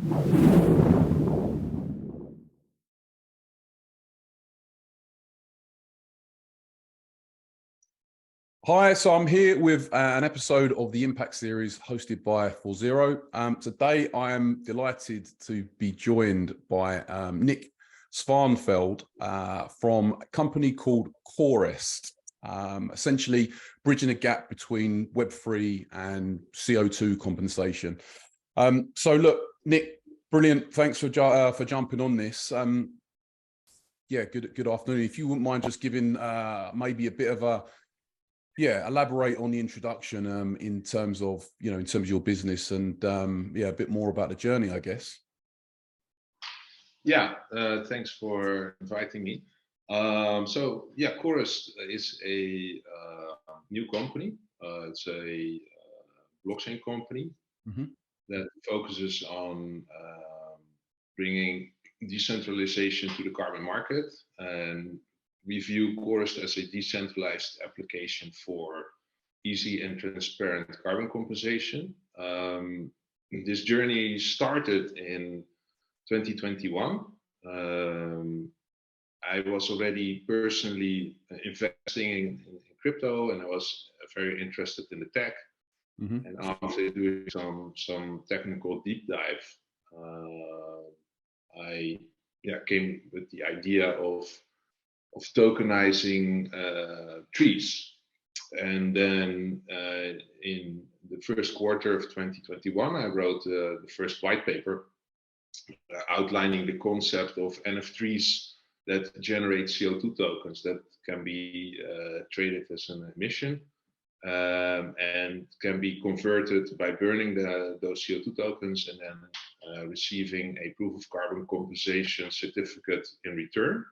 Hi, so I'm here with an episode of the Impact Series hosted by 40. Today, I am delighted to be joined by Nick Zwaneveld from a company called Coorest, essentially bridging a gap between Web3 and CO2 compensation. So look, Nick, brilliant. Thanks for jumping on this. Yeah, good afternoon. If you wouldn't mind just giving maybe a bit of a elaborate on the introduction in terms of your business and a bit more about the journey, I guess. Yeah, thanks for inviting me. Coorest is a new company. It's a blockchain company that focuses on bringing decentralization to the carbon market, and we view Coorest as a decentralized application for easy and transparent carbon compensation. This journey started in 2021. I was already personally investing in crypto, and I was very interested in the tech. And after doing some technical deep dive, I came with the idea of tokenizing trees. And then in the first quarter of 2021, I wrote the first white paper outlining the concept of NFTs that generate CO2 tokens that can be traded as an emission and can be converted by burning those CO2 tokens and then receiving a proof of carbon compensation certificate in return.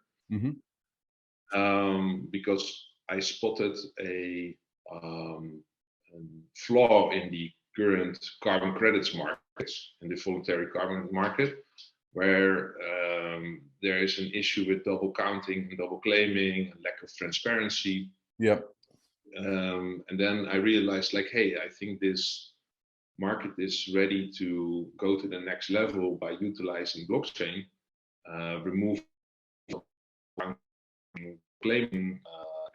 Because I spotted a flaw in the current carbon credits markets, in the voluntary carbon market, where there is an issue with double counting and double claiming and lack of transparency. And then I realized, like, hey, I think this market is ready to go to the next level by utilizing blockchain, remove claiming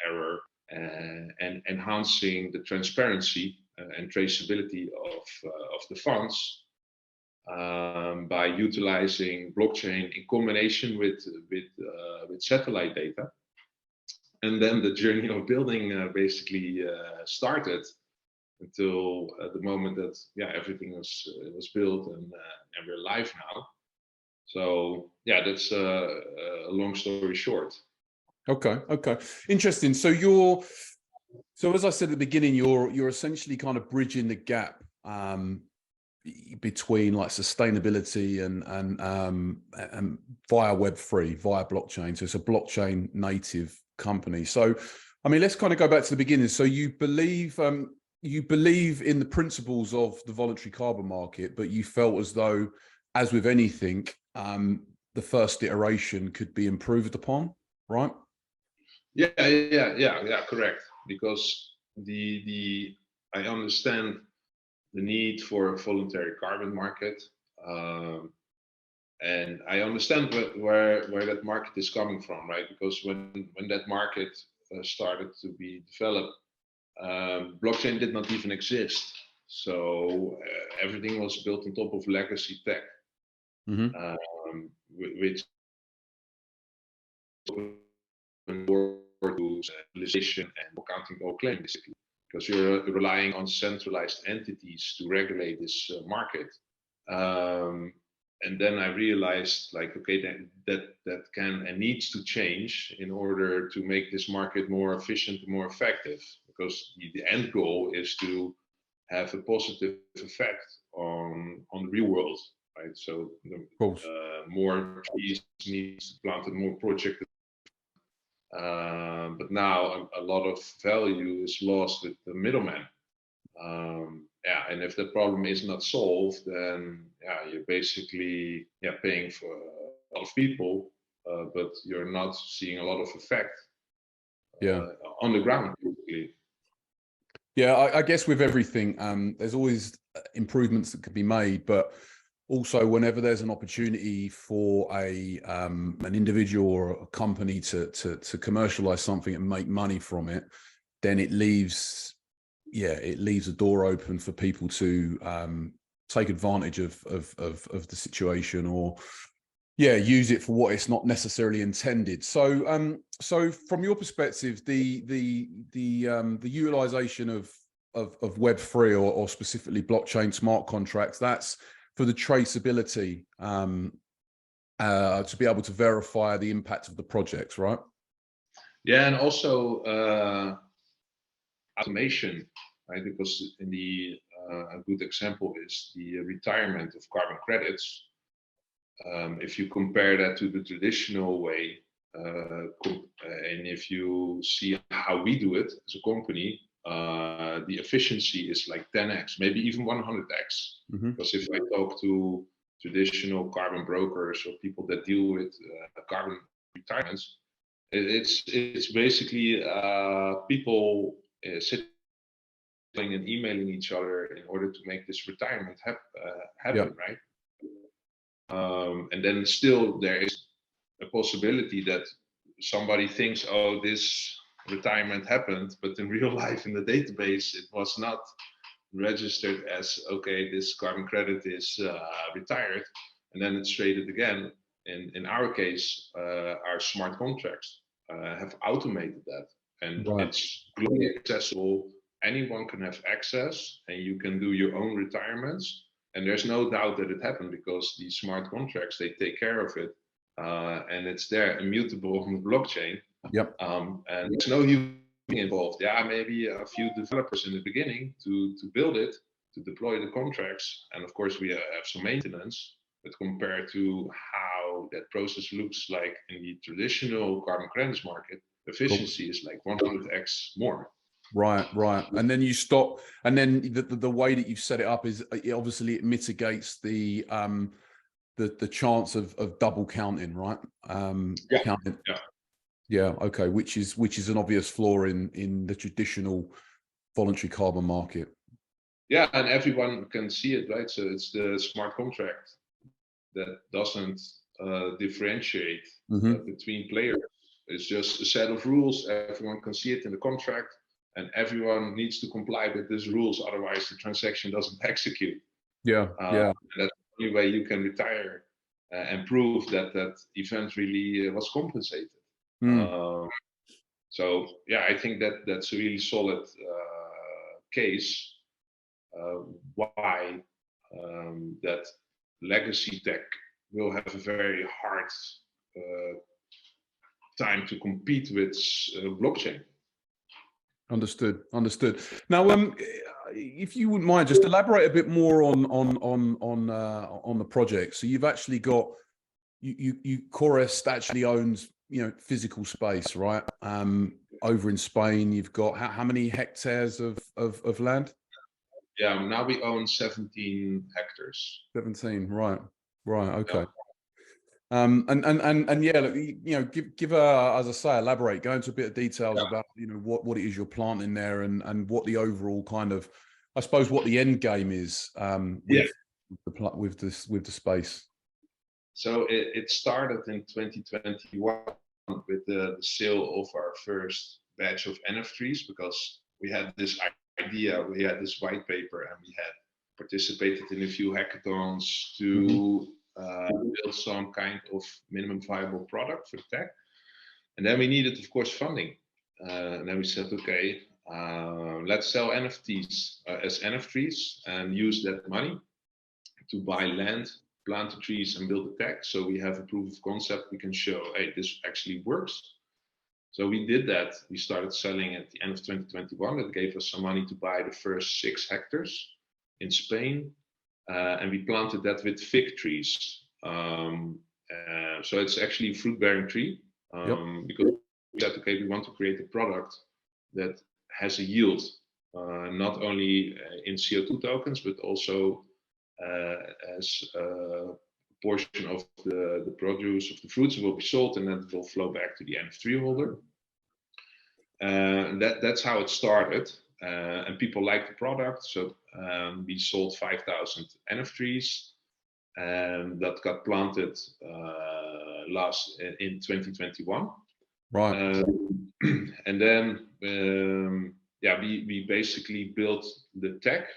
error, and enhancing the transparency and traceability of the funds by utilizing blockchain in combination with satellite data. And then the journey of building basically started until the moment that everything was built and we're live now. So that's a long story short. Okay. Interesting. So as I said at the beginning, you're essentially kind of bridging the gap between like sustainability and via Web3, via blockchain. So it's a blockchain native company. So I mean, let's kind of go back to the beginning. So you believe in the principles of the voluntary carbon market, but you felt as though, as with anything, the first iteration could be improved upon, right? Yeah, correct. Because I understand the need for a voluntary carbon market, and I understand where that market is coming from, right? Because when that market started to be developed, blockchain did not even exist, so everything was built on top of legacy tech, which to centralization and accounting or claim, basically, because you're relying on centralized entities to regulate this market. And then I realized, like, okay, that can and needs to change in order to make this market more efficient and more effective, because the end goal is to have a positive effect on the real world, right? So more trees needs planted, more projects. But now a lot of value is lost with the middleman. And if the problem is not solved, then you're basically paying for a lot of people, but you're not seeing a lot of effect on the ground, basically. Yeah, I guess with everything, there's always improvements that could be made, but also, whenever there's an opportunity for an individual or a company to commercialize something and make money from it, then it leaves a door open for people to take advantage of the situation, or use it for what it's not necessarily intended. So so from your perspective, the utilization of Web3 or specifically blockchain smart contracts, that's for the traceability, to be able to verify the impact of the projects, right? Yeah, and also automation, right? Because in the a good example is the retirement of carbon credits. If you compare that to the traditional way, and if you see how we do it as a company, the efficiency is like 10x, maybe even 100x. Because if I talk to traditional carbon brokers or people that deal with carbon retirements, it's basically people sitting and emailing each other in order to make this retirement happen, right? And then still there is a possibility that somebody thinks, oh, this retirement happened, but in real life in the database it was not registered as, okay, this carbon credit is retired, and then it's traded again. In our case, our smart contracts have automated that, and it's globally accessible. Anyone can have access, and you can do your own retirements, and there's no doubt that it happened because these smart contracts, they take care of it, and it's there, immutable on the blockchain. And there's no human involved. Yeah, maybe a few developers in the beginning to build it, to deploy the contracts, and of course we have some maintenance. But compared to how that process looks like in the traditional carbon credits market, efficiency is like 100x more. Right. And then you stop, and then the way that you've set it up is obviously it mitigates the chance of double counting, right? Counting. Yeah. Okay. Which is an obvious flaw in the traditional voluntary carbon market. Yeah, and everyone can see it, right? So it's the smart contract that doesn't differentiate between players. It's just a set of rules. Everyone can see it in the contract, and everyone needs to comply with these rules. Otherwise, the transaction doesn't execute. And that's the only way you can retire and prove that that event really was compensated. So yeah, I think that that's a really solid case why that legacy tech will have a very hard time to compete with blockchain. Understood. Now, if you wouldn't mind, just elaborate a bit more on the project. So you've actually got Coorest actually owns physical space, right? Over in Spain, you've got how many hectares of land? Yeah, now we own 17 hectares. 17, right, okay. And yeah, give as I say, elaborate, go into a bit of details about what it is you're planting there, and what the overall kind of, I suppose, what the end game is with the space. So it started in 2021 with the sale of our first batch of NF3s, because we had this idea, we had this white paper, and we had participated in a few hackathons to build some kind of minimum viable product for the tech. And then we needed, of course, funding. And then we said, okay, let's sell NFTs as NF3s and use that money to buy land, plant the trees, and build the tech. So we have a proof of concept. We can show, hey, this actually works. So we did that. We started selling at the end of 2021. That gave us some money to buy the first 6 hectares in Spain. And we planted that with fig trees. So it's actually a fruit-bearing tree. Because we said, okay, we want to create a product that has a yield, not only in CO2 tokens, but also as a portion of the produce of the fruits will be sold, and then it will flow back to the NF3 holder. That's how it started, and people liked the product. So we sold 5,000 NF3s. that got planted in 2021. Right. And then yeah, we basically built the tech.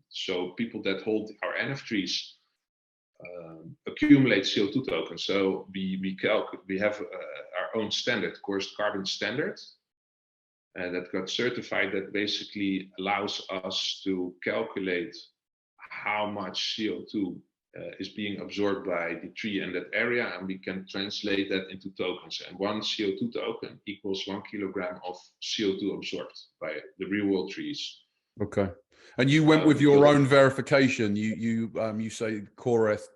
So people that hold our NFTs accumulate CO2 tokens. So we have our own standard, Coorest Carbon Standard, that got certified, that basically allows us to calculate how much CO2 is being absorbed by the tree in that area, and we can translate that into tokens. And one CO2 token equals 1 kilogram of CO2 absorbed by the real world trees. Okay. And you went with your own verification. You say Coorest,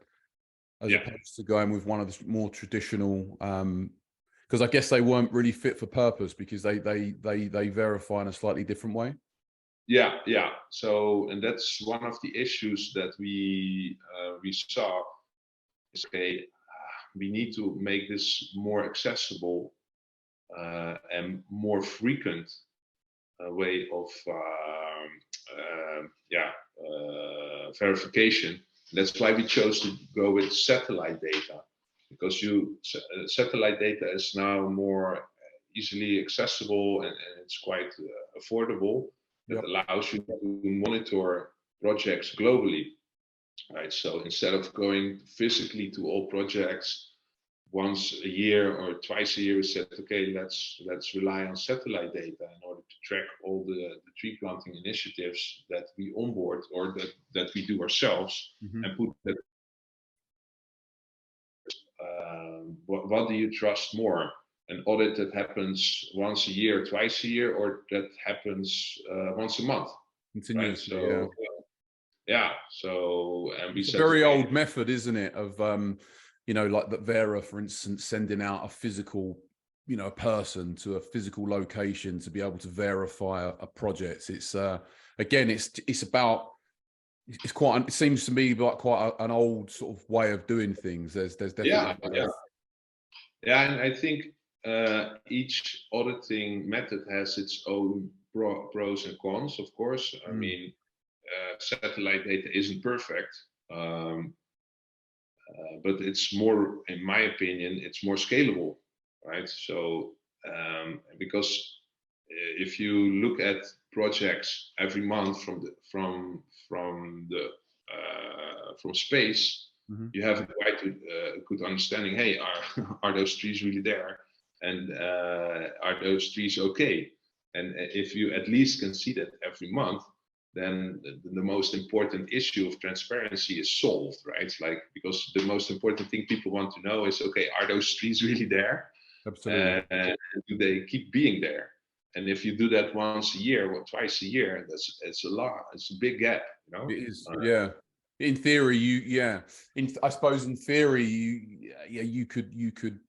as opposed to going with one of the more traditional, because I guess they weren't really fit for purpose because they verify in a slightly different way. Yeah. So, and that's one of the issues that we saw. Is okay, we need to make this more accessible and more frequent way of verification. That's why we chose to go with satellite data, because satellite data is now more easily accessible, and it's quite affordable. That allows you to monitor projects globally, right? So instead of going physically to all projects once a year or twice a year, we said, okay, let's rely on satellite data in order to track all the tree planting initiatives that we onboard or that we do ourselves, and put that. What do you trust more? An audit that happens once a year, twice a year, or that happens once a month? Continuously, right? So, yeah. So, and we it's a said, very old method, isn't it? Of you know, like that Vera, for instance, sending out a physical, you know, a person to a physical location to be able to verify a project. It's again, it's about. It's quite. It seems to me like quite an old sort of way of doing things. There's definitely yeah, and I think each auditing method has its own pros and cons. Of course, I mean, satellite data isn't perfect, but it's more, in my opinion, it's more scalable, right? So because if you look at projects every month from space, you have quite a good understanding. Hey, are those trees really there, and are those trees okay? And if you at least can see that every month, then the most important issue of transparency is solved, right? Like, because the most important thing people want to know is, okay, are those trees really there? Absolutely. And do they keep being there? And if you do that once a year or twice a year, it's a lot. It's a big gap, you know. It is, yeah. In theory, I suppose in theory, you could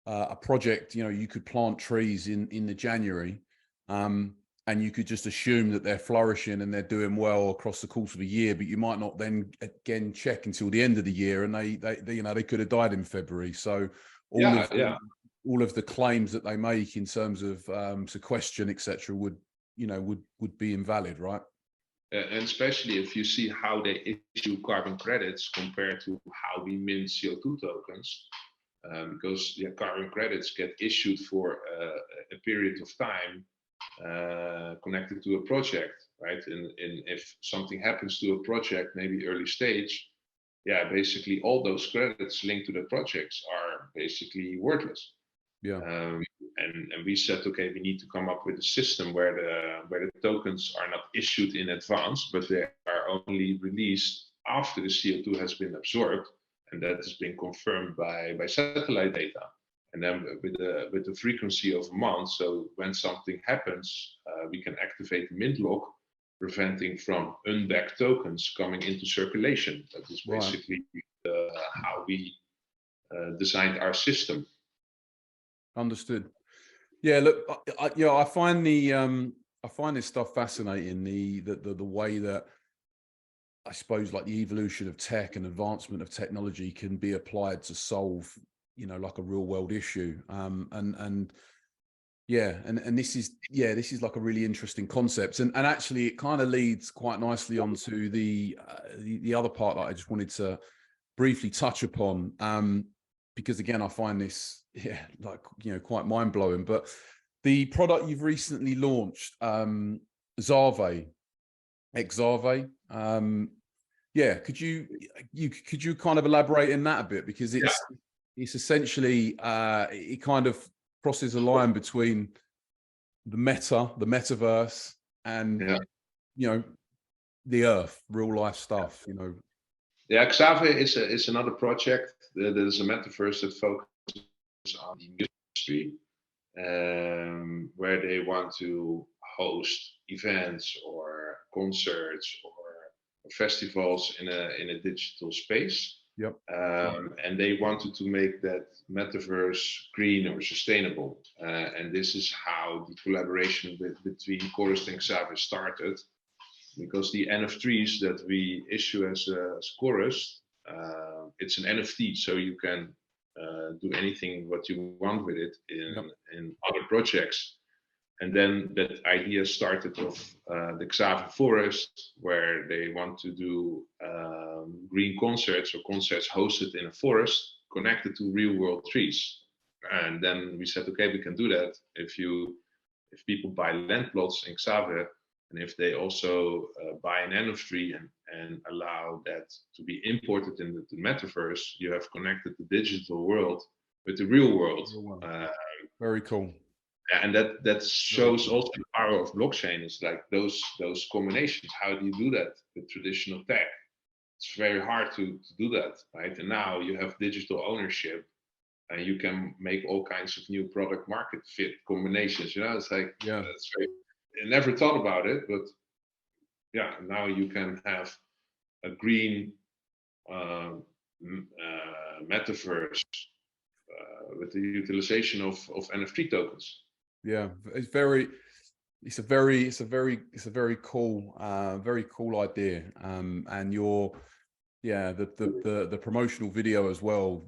a project, you know, you could plant trees in the January, and you could just assume that they're flourishing and they're doing well across the course of a year, but you might not then again check until the end of the year, and they you know, they could have died in February. So all of the claims that they make in terms of sequestration, etc., would be invalid, right? And especially if you see how they issue carbon credits compared to how we mint CO2 tokens, because carbon credits get issued for a period of time connected to a project, right? And if something happens to a project, maybe early stage, basically all those credits linked to the projects are basically worthless. And we said, okay, we need to come up with a system where the tokens are not issued in advance, but they are only released after the CO2 has been absorbed, and that has been confirmed by satellite data. And then with the frequency of a month, so when something happens, we can activate the mint lock, preventing from unbacked tokens coming into circulation. That is basically how we designed our system. Understood. Yeah, look, I find I find this stuff fascinating. The way that, I suppose, like the evolution of tech and advancement of technology can be applied to solve, you know, like a real world issue. And Yeah, and this is like a really interesting concept, and actually it kind of leads quite nicely onto the other part that I just wanted to briefly touch upon, because again I find this like quite mind blowing. But the product you've recently launched, Xave, yeah, could you kind of elaborate in that a bit, because it's essentially it kind of crosses a line between the metaverse, and the earth, real life stuff. Yeah, Xave is another project. There's a metaverse that focuses on the industry, where they want to host events or concerts or festivals in a digital space. Yep. And they wanted to make that metaverse green or sustainable. And this is how the collaboration between Coorest and Xave started, because the NFTs that we issue as Coorest, it's an NFT, so you can do anything what you want with it in other projects. And then that idea started of the Xave Forest, where they want to do green concerts or concerts hosted in a forest connected to real world trees. And then we said, okay, we can do that if people buy land plots in Xave, and if they also buy an NFT and allow that to be imported in the metaverse, you have connected the digital world with the real world. Very cool. And that shows also the power of blockchain. Is like those combinations. How do you do that with traditional tech? It's very hard to do that, right? And now you have digital ownership, and you can make all kinds of new product market fit combinations. It's like, it's very, I never thought about it, but now you can have a green metaverse with the utilization of NFT tokens. Yeah, it's a very cool idea. And the promotional video as well.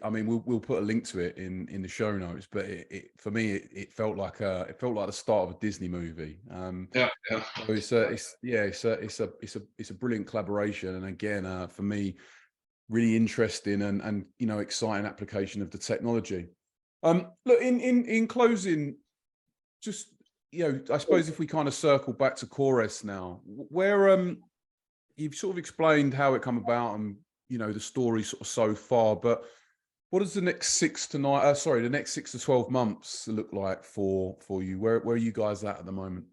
I mean, we'll put a link to it in the show notes, but for me it felt like the start of a Disney movie. So it's a brilliant collaboration, and again, for me, really interesting and exciting application of the technology. Look, in closing, just I suppose if we kind of circle back to Coorest now, where you've sort of explained how it come about and the story sort of so far, but what does the next 6 to 12 months look like for you? Where are you guys at the moment?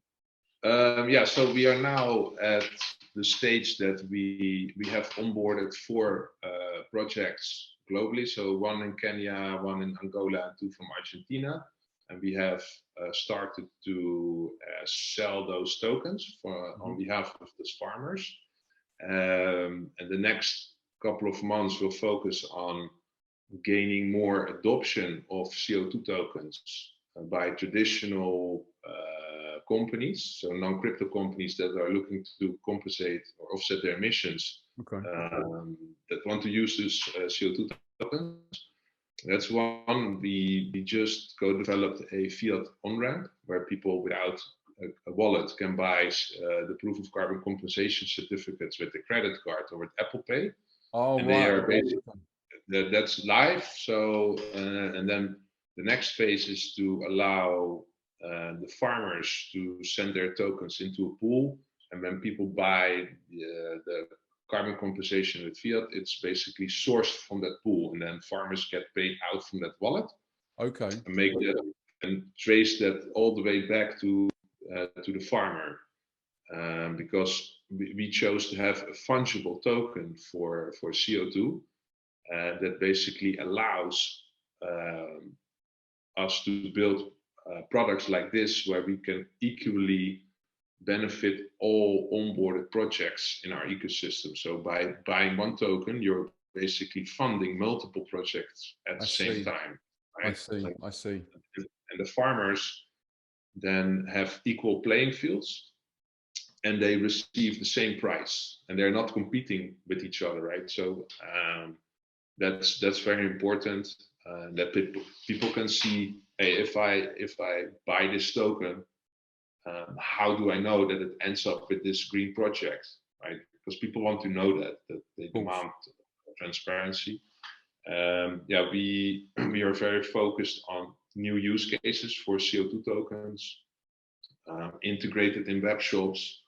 So we are now at the stage that we have onboarded 4 projects globally. So 1 in Kenya, 1 in Angola, and 2 from Argentina. And we have started to sell those tokens on behalf of those farmers. And the next couple of months will focus on gaining more adoption of CO2 tokens by traditional companies, so non-crypto companies that are looking to compensate or offset their emissions, that want to use this CO2 tokens. That's one. We just co-developed a fiat on-ramp where people without a wallet can buy the proof of carbon compensation certificates with a credit card or with Apple Pay. They are basically, that's live. So and then the next phase is to allow the farmers to send their tokens into a pool, and when people buy the carbon compensation with fiat, it's basically sourced from that pool, and then farmers get paid out from that wallet. Okay. And make that and trace that all the way back to the farmer, because we chose to have a fungible token for CO2 that basically allows us to build products like this, where we can equally benefit all onboarded projects in our ecosystem. So by buying 1 token, you're basically funding multiple projects at the same time. Right? I see. And the farmers then have equal playing fields, and they receive the same price, and they're not competing with each other, right? So that's very important. that people can see, hey, if I buy this token, how do I know that it ends up with this green project, right? Because people want to know that they demand transparency. Yeah, we are very focused on new use cases for CO2 tokens, integrated in web shops,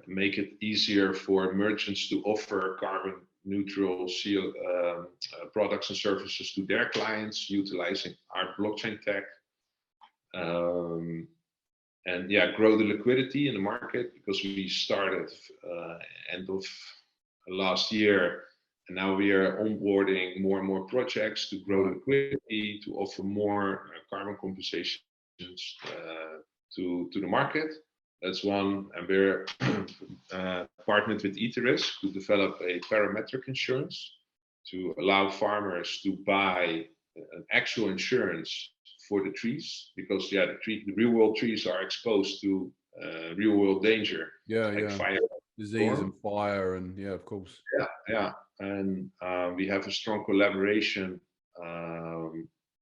make it easier for merchants to offer carbon neutral products and services to their clients utilizing our blockchain tech. And yeah, grow the liquidity in the market, because we started end of last year, and now we are onboarding more and more projects to grow liquidity, to offer more carbon compensations to the market. That's one, and we're partnered with Coorest to develop a parametric insurance to allow farmers to buy an actual insurance for the trees, because yeah, the real world trees are exposed to real world danger, like fire, disease, and fire, and yeah, of course. Yeah, and we have a strong collaboration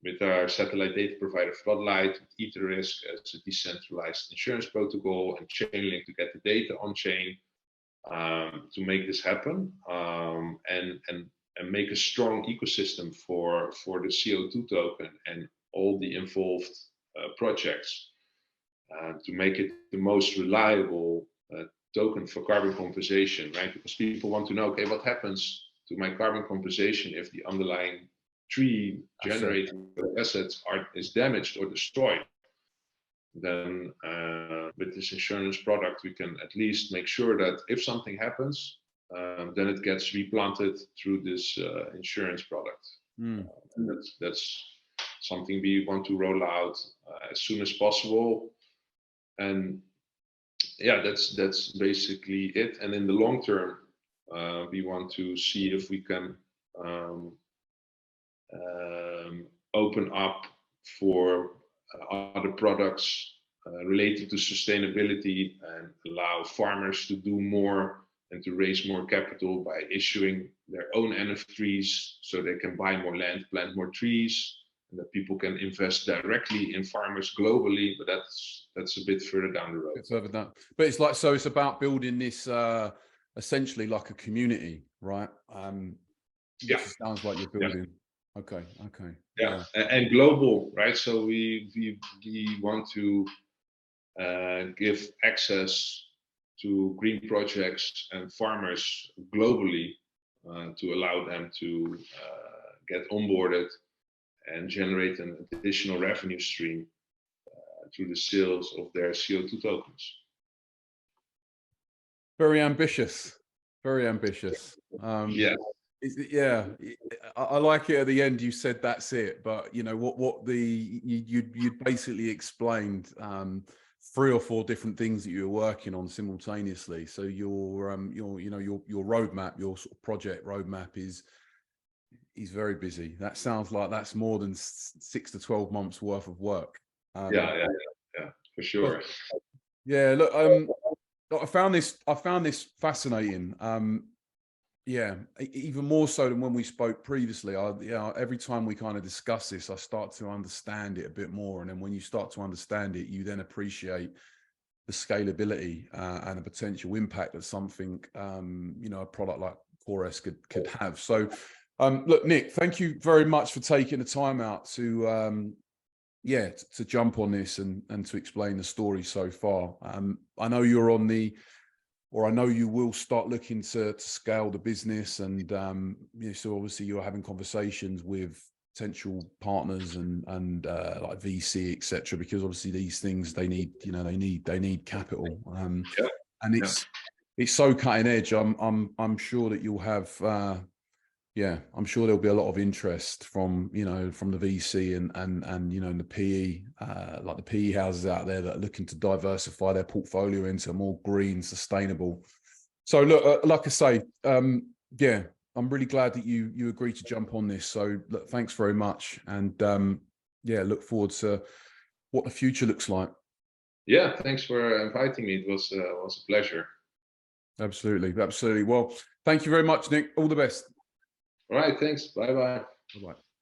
with our satellite data provider Floodlight, with Coorest as a decentralized insurance protocol, and Chainlink to get the data on chain to make this happen, and make a strong ecosystem for the CO2 token and all the involved projects, to make it the most reliable token for carbon compensation, right? Because people want to know, okay, what happens to my carbon compensation if the underlying tree generating assets is damaged or destroyed? Then with this insurance product, we can at least make sure that if something happens, then it gets replanted through this insurance product. That's something we want to roll out as soon as possible. And yeah, that's basically it. And in the long term, we want to see if we can open up for other products related to sustainability, and allow farmers to do more and to raise more capital by issuing their own NFTs, so they can buy more land, plant more trees, and that people can invest directly in farmers globally. But that's a bit further down the road. It's further down, but it's like, so it's about building this essentially like a community, right? Yeah, sounds like you're building. Okay. Yeah, and global, right? So we want to give access to green projects and farmers globally, to allow them to get onboarded and generate an additional revenue stream through the sales of their CO2 tokens. Very ambitious. Very ambitious. Yeah, I like it. At the end, you said that's it, but you know what you basically explained 3 or 4 different things that you were working on simultaneously. So your roadmap, your sort of project roadmap is very busy. That sounds like that's more than 6 to 12 months worth of work. Yeah, for sure. Yeah, look, I found this fascinating. Yeah, even more so than when we spoke previously. Every time we kind of discuss this, I start to understand it a bit more. And then when you start to understand it, you then appreciate the scalability and the potential impact that something, a product like Coorest could have. So, look, Nick, thank you very much for taking the time out to, to jump on this and to explain the story so far. I know you're on I know you will start looking to scale the business, and so obviously you're having conversations with potential partners and like VC, etc. Because obviously these things they need capital, and it's so cutting edge. I'm sure that you'll have I'm sure there'll be a lot of interest from the VC and the PE, like the PE houses out there that are looking to diversify their portfolio into more green, sustainable. So look, like I say, I'm really glad that you agreed to jump on this. So look, thanks very much, and look forward to what the future looks like. Yeah, thanks for inviting me. It was a pleasure. Absolutely. Well, thank you very much, Nick. All the best. All right, thanks. Bye-bye. Bye-bye.